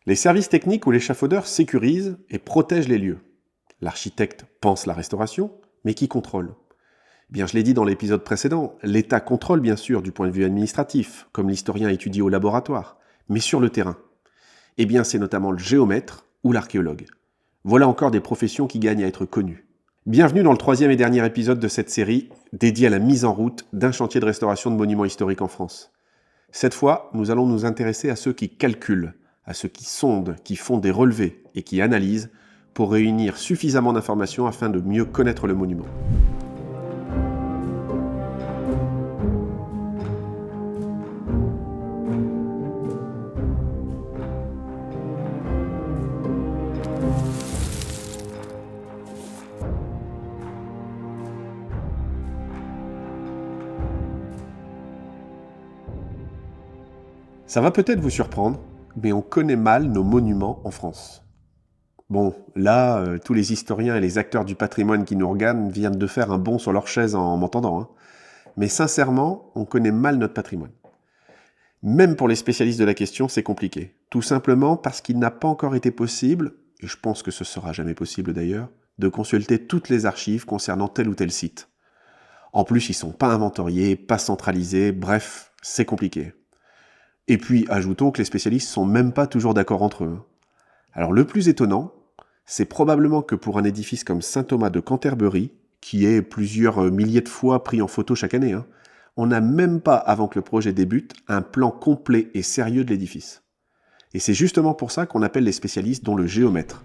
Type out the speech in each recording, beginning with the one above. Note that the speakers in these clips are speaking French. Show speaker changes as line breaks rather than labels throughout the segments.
Les services techniques ou l'échafaudeur sécurisent et protègent les lieux. L'architecte pense la restauration, mais qui contrôle ? Eh bien, je l'ai dit dans l'épisode précédent, l'État contrôle bien sûr du point de vue administratif, comme l'historien étudie au laboratoire, mais sur le terrain. Eh bien, c'est notamment le géomètre ou l'archéologue. Voilà encore des professions qui gagnent à être connues. Bienvenue dans le 3e et dernier épisode de cette série, dédié à la mise en route d'un chantier de restauration de monuments historiques en France. Cette fois, nous allons nous intéresser à ceux qui calculent, à ceux qui sondent, qui font des relevés et qui analysent pour réunir suffisamment d'informations afin de mieux connaître le monument. Ça va peut-être vous surprendre, mais on connaît mal nos monuments en France. Bon, là, tous les historiens et les acteurs du patrimoine qui nous regardent viennent de faire un bond sur leur chaise en m'entendant. Hein. Mais sincèrement, on connaît mal notre patrimoine. Même pour les spécialistes de la question, c'est compliqué. Tout simplement parce qu'il n'a pas encore été possible, et je pense que ce sera jamais possible d'ailleurs, de consulter toutes les archives concernant tel ou tel site. En plus, ils sont pas inventoriés, pas centralisés, bref, c'est compliqué. Et puis, ajoutons que les spécialistes sont même pas toujours d'accord entre eux. Alors le plus étonnant, c'est probablement que pour un édifice comme Saint-Thomas de Canterbury, qui est plusieurs milliers de fois pris en photo chaque année, on n'a même pas, avant que le projet débute, un plan complet et sérieux de l'édifice. Et c'est justement pour ça qu'on appelle les spécialistes dont le géomètre.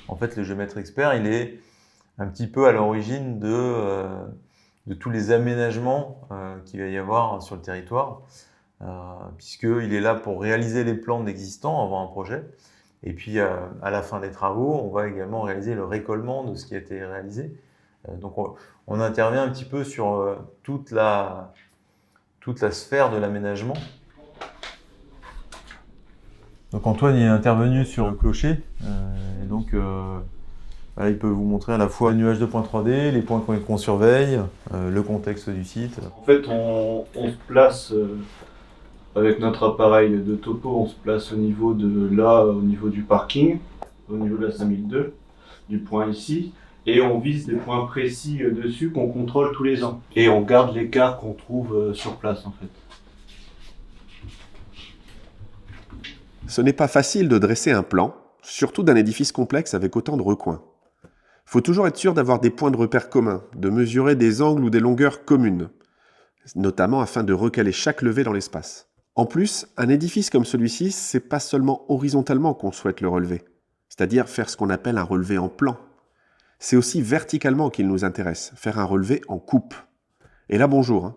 En fait, le géomètre expert, il est un petit peu à l'origine de tous les aménagements qu'il va y avoir sur le territoire, puisqu'il est là pour réaliser les plans existants avant un projet. Et puis, à la fin des travaux, on va également réaliser le récolement de ce qui a été réalisé. Donc, on intervient un petit peu sur toute la sphère de l'aménagement. Donc, Antoine est intervenu sur le clocher. Et donc, voilà, il peut vous montrer à la fois le nuage de points 3D, les points qu'on surveille, le contexte du site.
En fait, on se place avec notre appareil de topo, on se place au niveau du parking, au niveau de la 5002, du point ici, et on vise des points précis dessus qu'on contrôle tous les ans. Et on garde l'écart qu'on trouve sur place en fait.
Ce n'est pas facile de dresser un plan, surtout d'un édifice complexe avec autant de recoins. Il faut toujours être sûr d'avoir des points de repère communs, de mesurer des angles ou des longueurs communes, notamment afin de recaler chaque levée dans l'espace. En plus, un édifice comme celui-ci, c'est pas seulement horizontalement qu'on souhaite le relever, c'est-à-dire faire ce qu'on appelle un relevé en plan. C'est aussi verticalement qu'il nous intéresse, faire un relevé en coupe. Et là, bonjour.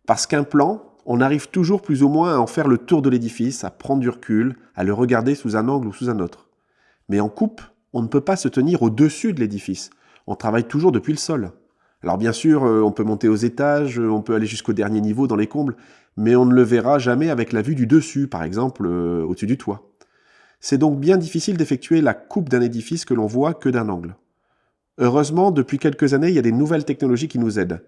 Parce qu'un plan, on arrive toujours plus ou moins à en faire le tour de l'édifice, à prendre du recul, à le regarder sous un angle ou sous un autre. Mais en coupe, on ne peut pas se tenir au-dessus de l'édifice. On travaille toujours depuis le sol. Alors bien sûr, on peut monter aux étages, on peut aller jusqu'au dernier niveau dans les combles, mais on ne le verra jamais avec la vue du dessus, par exemple, au-dessus du toit. C'est donc bien difficile d'effectuer la coupe d'un édifice que l'on voit que d'un angle. Heureusement, depuis quelques années, il y a des nouvelles technologies qui nous aident.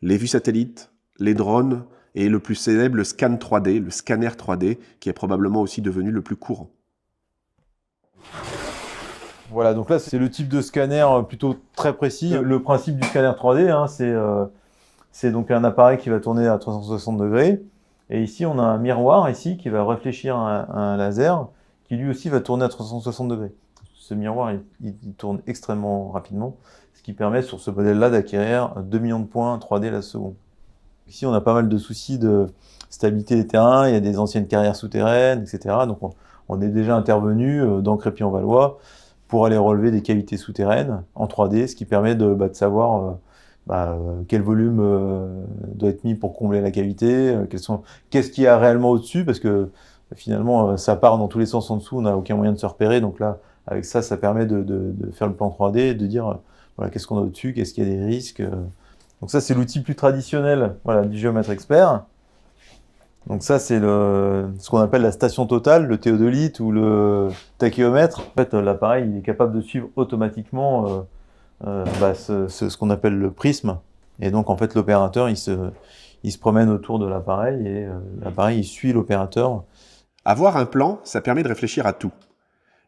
Les vues satellites, les drones, et le plus célèbre, le scan 3D, le scanner 3D, qui est probablement aussi devenu le plus courant.
Voilà, donc là, c'est le type de scanner plutôt très précis. Le principe du scanner 3D, c'est donc un appareil qui va tourner à 360 degrés. Et ici, on a un miroir ici qui va réfléchir un laser qui lui aussi va tourner à 360 degrés. Ce miroir, il tourne extrêmement rapidement, ce qui permet sur ce modèle-là d'acquérir 2 millions de points 3D la seconde. Ici, on a pas mal de soucis de stabilité des terrains, il y a des anciennes carrières souterraines, etc. Donc, on est déjà intervenu dans Crépy-en-Valois pour aller relever des cavités souterraines en 3D, ce qui permet de savoir quel volume doit être mis pour combler la cavité, qu'est-ce qu'il y a réellement au-dessus, parce que finalement, ça part dans tous les sens en dessous, on n'a aucun moyen de se repérer. Donc là, avec ça, ça permet de faire le plan 3D et de dire voilà, qu'est-ce qu'on a au-dessus, qu'est-ce qu'il y a des risques. Donc ça, c'est l'outil plus traditionnel du géomètre expert. Donc ça, c'est ce qu'on appelle la station totale, le théodolite ou le tachyomètre. En fait, l'appareil il est capable de suivre automatiquement ce qu'on appelle le prisme. Et donc, en fait, l'opérateur, il il se promène autour de l'appareil et l'appareil il suit l'opérateur.
Avoir un plan, ça permet de réfléchir à tout.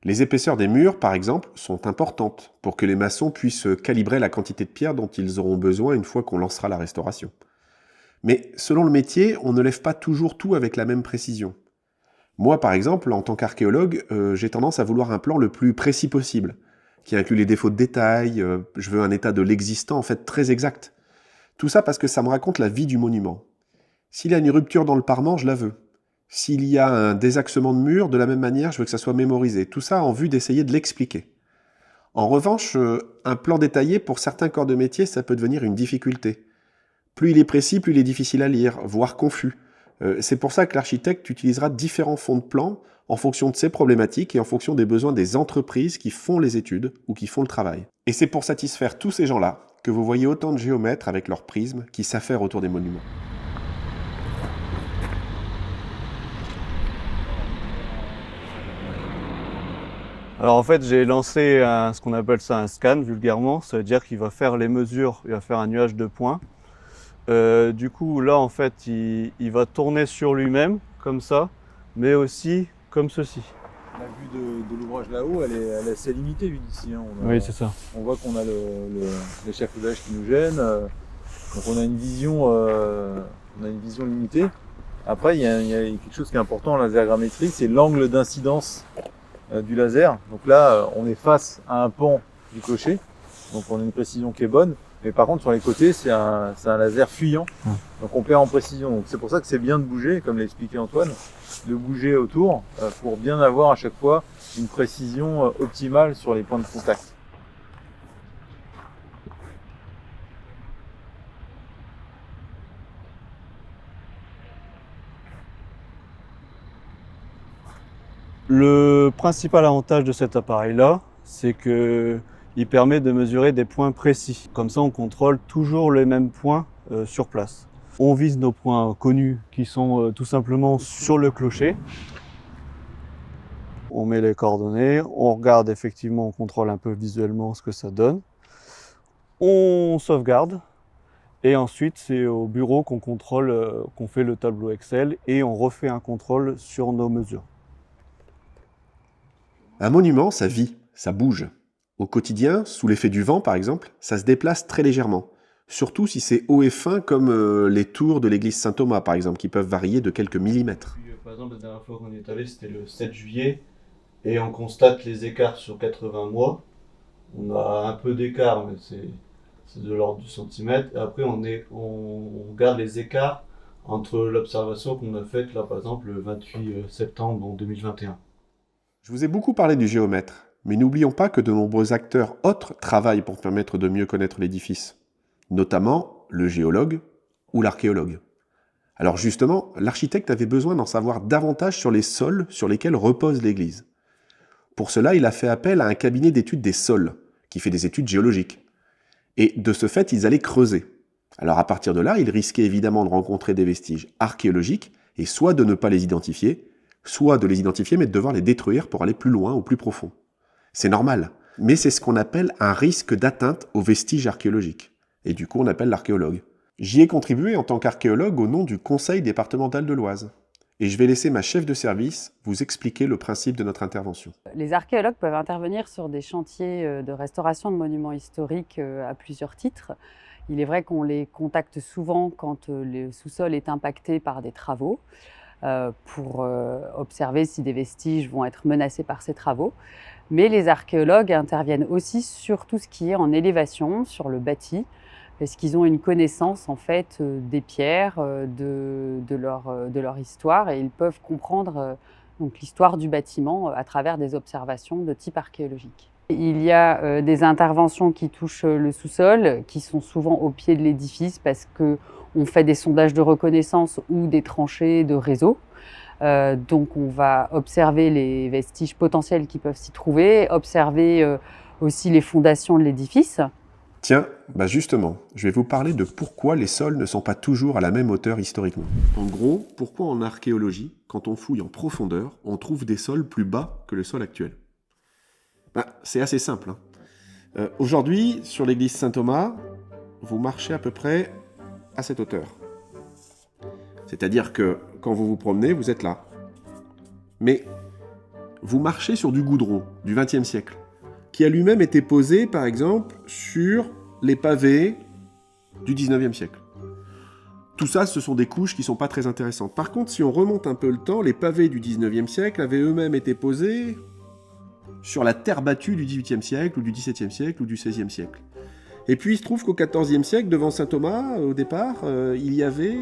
Les épaisseurs des murs, par exemple, sont importantes pour que les maçons puissent calibrer la quantité de pierre dont ils auront besoin une fois qu'on lancera la restauration. Mais selon le métier, on ne lève pas toujours tout avec la même précision. Moi, par exemple, en tant qu'archéologue, j'ai tendance à vouloir un plan le plus précis possible, qui inclut les défauts de détail, je veux un état de l'existant en fait très exact. Tout ça parce que ça me raconte la vie du monument. S'il y a une rupture dans le parement, je la veux. S'il y a un désaxement de mur, de la même manière, je veux que ça soit mémorisé. Tout ça en vue d'essayer de l'expliquer. En revanche, un plan détaillé, pour certains corps de métier, ça peut devenir une difficulté. Plus il est précis, plus il est difficile à lire, voire confus. C'est pour ça que l'architecte utilisera différents fonds de plan en fonction de ses problématiques et en fonction des besoins des entreprises qui font les études ou qui font le travail. Et c'est pour satisfaire tous ces gens-là que vous voyez autant de géomètres avec leurs prismes qui s'affairent autour des monuments.
Alors en fait, j'ai lancé ce qu'on appelle ça un scan vulgairement, ça veut dire qu'il va faire les mesures, il va faire un nuage de points. Du coup là en fait il va tourner sur lui-même comme ça, mais aussi comme ceci.
La vue de l'ouvrage là-haut, elle est assez limitée vue d'ici. Hein.
Oui, c'est ça.
On voit qu'on a l'échafaudage qui nous gêne, donc on a une vision limitée. Après, il y a quelque chose qui est important en lasergrammétrie, c'est l'angle d'incidence du laser. Donc là, on est face à un pan du clocher, donc on a une précision qui est bonne. Mais par contre, sur les côtés, c'est un laser fuyant, donc on perd en précision. Donc c'est pour ça que c'est bien de bouger, comme l'a expliqué Antoine, de bouger autour pour bien avoir à chaque fois une précision optimale sur les points de contact.
Le principal avantage de cet appareil-là, c'est qu'il permet de mesurer des points précis. Comme ça, on contrôle toujours les mêmes points sur place. On vise nos points connus qui sont tout simplement sur le clocher. On met les coordonnées, on regarde effectivement, on contrôle un peu visuellement ce que ça donne. On sauvegarde et ensuite c'est au bureau qu'on contrôle, qu'on fait le tableau Excel et on refait un contrôle sur nos mesures.
Un monument, ça vit, ça bouge. Au quotidien, sous l'effet du vent par exemple, ça se déplace très légèrement. Surtout si c'est haut et fin comme les tours de l'église Saint-Thomas par exemple, qui peuvent varier de quelques millimètres.
Par exemple, la dernière fois qu'on est allé, c'était le 7 juillet, et on constate les écarts sur 80 mois. On a un peu d'écart, mais c'est de l'ordre du centimètre. Et après, on regarde les écarts entre l'observation qu'on a faite, là, par exemple, le 28 septembre 2021.
Je vous ai beaucoup parlé du géomètre, mais n'oublions pas que de nombreux acteurs autres travaillent pour permettre de mieux connaître l'édifice, notamment le géologue ou l'archéologue. Alors justement, l'architecte avait besoin d'en savoir davantage sur les sols sur lesquels repose l'église. Pour cela, il a fait appel à un cabinet d'études des sols, qui fait des études géologiques. Et de ce fait, ils allaient creuser. Alors à partir de là, ils risquaient évidemment de rencontrer des vestiges archéologiques, et soit de ne pas les identifier, soit de les identifier mais de devoir les détruire pour aller plus loin ou plus profond. C'est normal, mais c'est ce qu'on appelle un risque d'atteinte aux vestiges archéologiques. Et du coup, on appelle l'archéologue. J'y ai contribué en tant qu'archéologue au nom du Conseil départemental de l'Oise. Et je vais laisser ma chef de service vous expliquer le principe de notre intervention.
Les archéologues peuvent intervenir sur des chantiers de restauration de monuments historiques à plusieurs titres. Il est vrai qu'on les contacte souvent quand le sous-sol est impacté par des travaux, pour observer si des vestiges vont être menacés par ces travaux. Mais les archéologues interviennent aussi sur tout ce qui est en élévation, sur le bâti, parce qu'ils ont une connaissance en fait des pierres, de leur histoire, et ils peuvent comprendre donc l'histoire du bâtiment à travers des observations de type archéologique. Il y a des interventions qui touchent le sous-sol, qui sont souvent au pied de l'édifice parce qu'on fait des sondages de reconnaissance ou des tranchées de réseau. Donc on va observer les vestiges potentiels qui peuvent s'y trouver, observer aussi les fondations de l'édifice.
Tiens, justement, je vais vous parler de pourquoi les sols ne sont pas toujours à la même hauteur historiquement. En gros, pourquoi en archéologie, quand on fouille en profondeur, on trouve des sols plus bas que le sol actuel ? C'est assez simple. Aujourd'hui, sur l'église Saint-Thomas, vous marchez à peu près à cette hauteur. C'est-à-dire que quand vous vous promenez, vous êtes là. Mais vous marchez sur du goudron du XXe siècle, qui a lui-même été posé, par exemple, sur les pavés du XIXe siècle. Tout ça, ce sont des couches qui ne sont pas très intéressantes. Par contre, si on remonte un peu le temps, les pavés du XIXe siècle avaient eux-mêmes été posés sur la terre battue du XVIIIe siècle, ou du XVIIe siècle, ou du XVIe siècle. Et puis, il se trouve qu'au XIVe siècle, devant Saint-Thomas, au départ, il y avait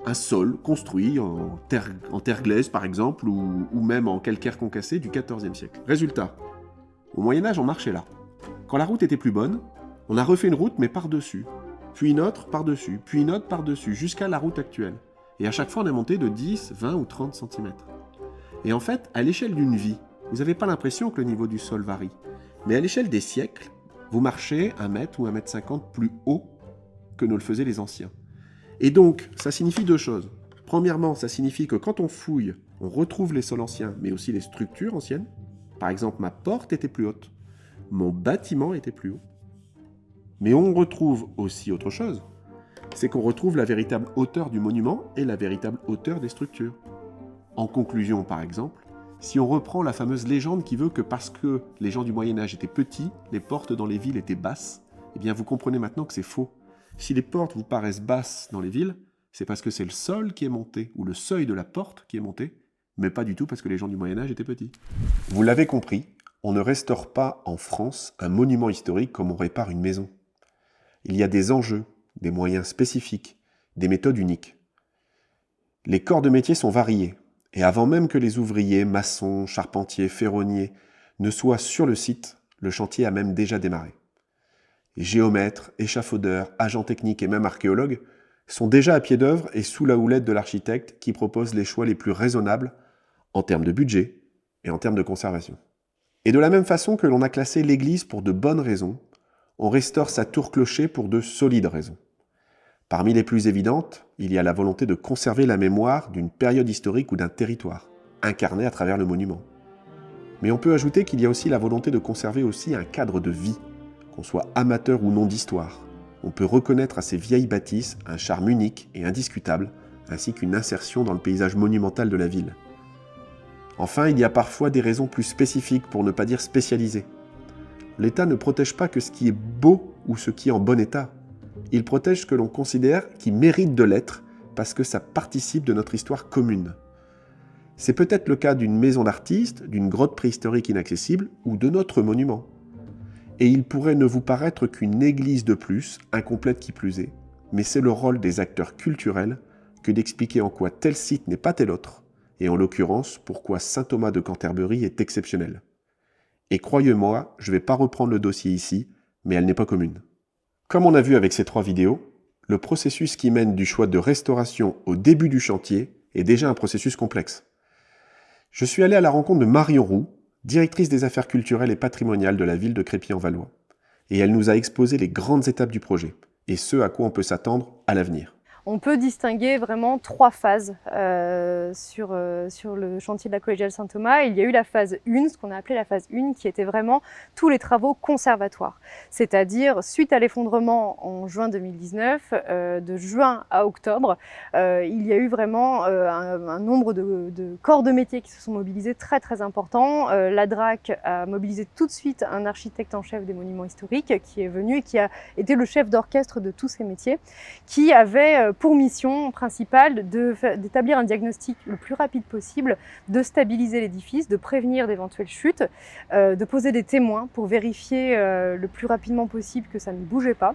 un sol construit en terre glaise, par exemple, ou même en calcaire concassé du XIVe siècle. Résultat, au Moyen-Âge, on marchait là. Quand la route était plus bonne, on a refait une route, mais par-dessus. Puis une autre par-dessus, puis une autre par-dessus, jusqu'à la route actuelle. Et à chaque fois, on est monté de 10, 20 ou 30 cm. Et en fait, à l'échelle d'une vie, vous n'avez pas l'impression que le niveau du sol varie. Mais à l'échelle des siècles, vous marchez 1 mètre ou 1,50 m plus haut que ne le faisaient les anciens. Et donc, ça signifie deux choses. Premièrement, ça signifie que quand on fouille, on retrouve les sols anciens, mais aussi les structures anciennes. Par exemple, ma porte était plus haute, mon bâtiment était plus haut. Mais on retrouve aussi autre chose, c'est qu'on retrouve la véritable hauteur du monument et la véritable hauteur des structures. En conclusion, par exemple, si on reprend la fameuse légende qui veut que parce que les gens du Moyen-Âge étaient petits, les portes dans les villes étaient basses, eh bien vous comprenez maintenant que c'est faux. Si les portes vous paraissent basses dans les villes, c'est parce que c'est le sol qui est monté, ou le seuil de la porte qui est monté, mais pas du tout parce que les gens du Moyen-Âge étaient petits. Vous l'avez compris, on ne restaure pas en France un monument historique comme on répare une maison. Il y a des enjeux, des moyens spécifiques, des méthodes uniques. Les corps de métier sont variés, et avant même que les ouvriers, maçons, charpentiers, ferronniers ne soient sur le site, le chantier a même déjà démarré. Géomètres, échafaudeurs, agents techniques et même archéologues sont déjà à pied d'œuvre et sous la houlette de l'architecte qui propose les choix les plus raisonnables en termes de budget et en termes de conservation. Et de la même façon que l'on a classé l'église pour de bonnes raisons, on restaure sa tour-clocher pour de solides raisons. Parmi les plus évidentes, il y a la volonté de conserver la mémoire d'une période historique ou d'un territoire, incarné à travers le monument. Mais on peut ajouter qu'il y a aussi la volonté de conserver aussi un cadre de vie, qu'on soit amateur ou non d'histoire. On peut reconnaître à ces vieilles bâtisses un charme unique et indiscutable, ainsi qu'une insertion dans le paysage monumental de la ville. Enfin, il y a parfois des raisons plus spécifiques, pour ne pas dire spécialisées. L'État ne protège pas que ce qui est beau ou ce qui est en bon état. Il protège ce que l'on considère qui mérite de l'être parce que ça participe de notre histoire commune. C'est peut-être le cas d'une maison d'artiste, d'une grotte préhistorique inaccessible ou de notre monument. Et il pourrait ne vous paraître qu'une église de plus, incomplète qui plus est, mais c'est le rôle des acteurs culturels que d'expliquer en quoi tel site n'est pas tel autre, et en l'occurrence pourquoi Saint Thomas de Canterbury est exceptionnel. Et croyez-moi, je ne vais pas reprendre le dossier ici, mais elle n'est pas commune. Comme on a vu avec ces 3 vidéos, le processus qui mène du choix de restauration au début du chantier est déjà un processus complexe. Je suis allé à la rencontre de Marion Roux, directrice des affaires culturelles et patrimoniales de la ville de Crépy-en-Valois, et elle nous a exposé les grandes étapes du projet, et ce à quoi on peut s'attendre à l'avenir.
On peut distinguer vraiment 3 phases sur le chantier de la collégiale Saint-Thomas. Il y a eu la phase 1, ce qu'on a appelé la phase 1, qui était vraiment tous les travaux conservatoires. C'est-à-dire, suite à l'effondrement en juin 2019, de juin à octobre, il y a eu vraiment un nombre de corps de métier qui se sont mobilisés très très important. La DRAC a mobilisé tout de suite un architecte en chef des monuments historiques qui est venu et qui a été le chef d'orchestre de tous ces métiers, qui avait pour mission principale d'établir un diagnostic le plus rapide possible, de stabiliser l'édifice, de prévenir d'éventuelles chutes, de poser des témoins pour vérifier le plus rapidement possible que ça ne bougeait pas,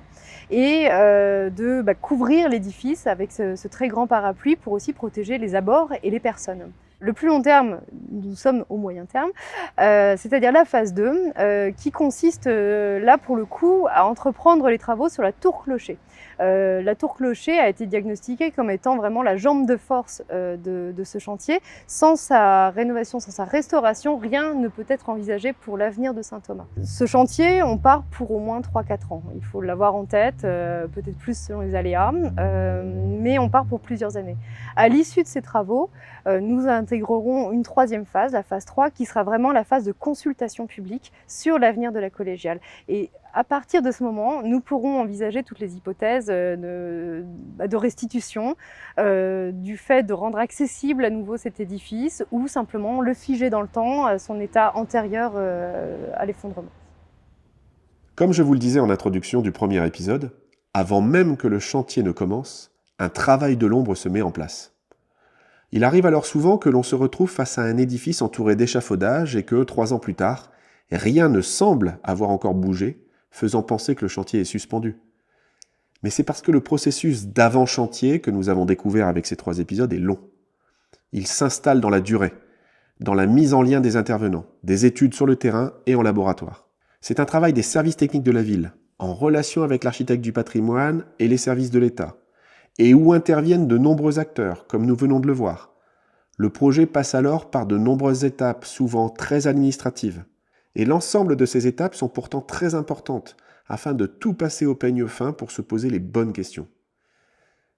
et de couvrir l'édifice avec ce très grand parapluie pour aussi protéger les abords et les personnes. Le plus long terme, nous sommes au moyen terme, c'est-à-dire la phase 2, qui consiste là pour le coup à entreprendre les travaux sur la tour-clocher. La tour-clocher a été diagnostiquée comme étant vraiment la jambe de force de ce chantier. Sans sa rénovation, sans sa restauration, rien ne peut être envisagé pour l'avenir de Saint-Thomas. Ce chantier, on part pour au moins 3-4 ans. Il faut l'avoir en tête, peut-être plus selon les aléas, mais on part pour plusieurs années. À l'issue de ces travaux, nous intégreront une troisième phase, la phase 3, qui sera vraiment la phase de consultation publique sur l'avenir de la collégiale. Et à partir de ce moment, nous pourrons envisager toutes les hypothèses de restitution, du fait de rendre accessible à nouveau cet édifice ou simplement le figer dans le temps à son état antérieur à l'effondrement.
Comme je vous le disais en introduction du premier épisode, avant même que le chantier ne commence, un travail de l'ombre se met en place. Il arrive alors souvent que l'on se retrouve face à un édifice entouré d'échafaudages et que, 3 ans plus tard, rien ne semble avoir encore bougé, faisant penser que le chantier est suspendu. Mais c'est parce que le processus d'avant-chantier que nous avons découvert avec ces 3 épisodes est long. Il s'installe dans la durée, dans la mise en lien des intervenants, des études sur le terrain et en laboratoire. C'est un travail des services techniques de la ville, en relation avec l'architecte du patrimoine et les services de l'État, et où interviennent de nombreux acteurs, comme nous venons de le voir. Le projet passe alors par de nombreuses étapes, souvent très administratives. Et l'ensemble de ces étapes sont pourtant très importantes, afin de tout passer au peigne fin pour se poser les bonnes questions.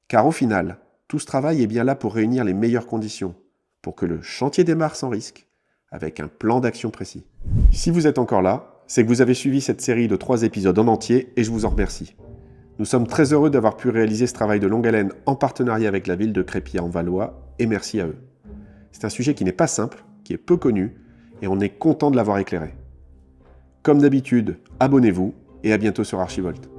Car au final, tout ce travail est bien là pour réunir les meilleures conditions, pour que le chantier démarre sans risque, avec un plan d'action précis. Si vous êtes encore là, c'est que vous avez suivi cette série de 3 épisodes en entier et je vous en remercie. Nous sommes très heureux d'avoir pu réaliser ce travail de longue haleine en partenariat avec la ville de Crépy-en-Valois et merci à eux. C'est un sujet qui n'est pas simple, qui est peu connu et on est content de l'avoir éclairé. Comme d'habitude, abonnez-vous et à bientôt sur Archivolt.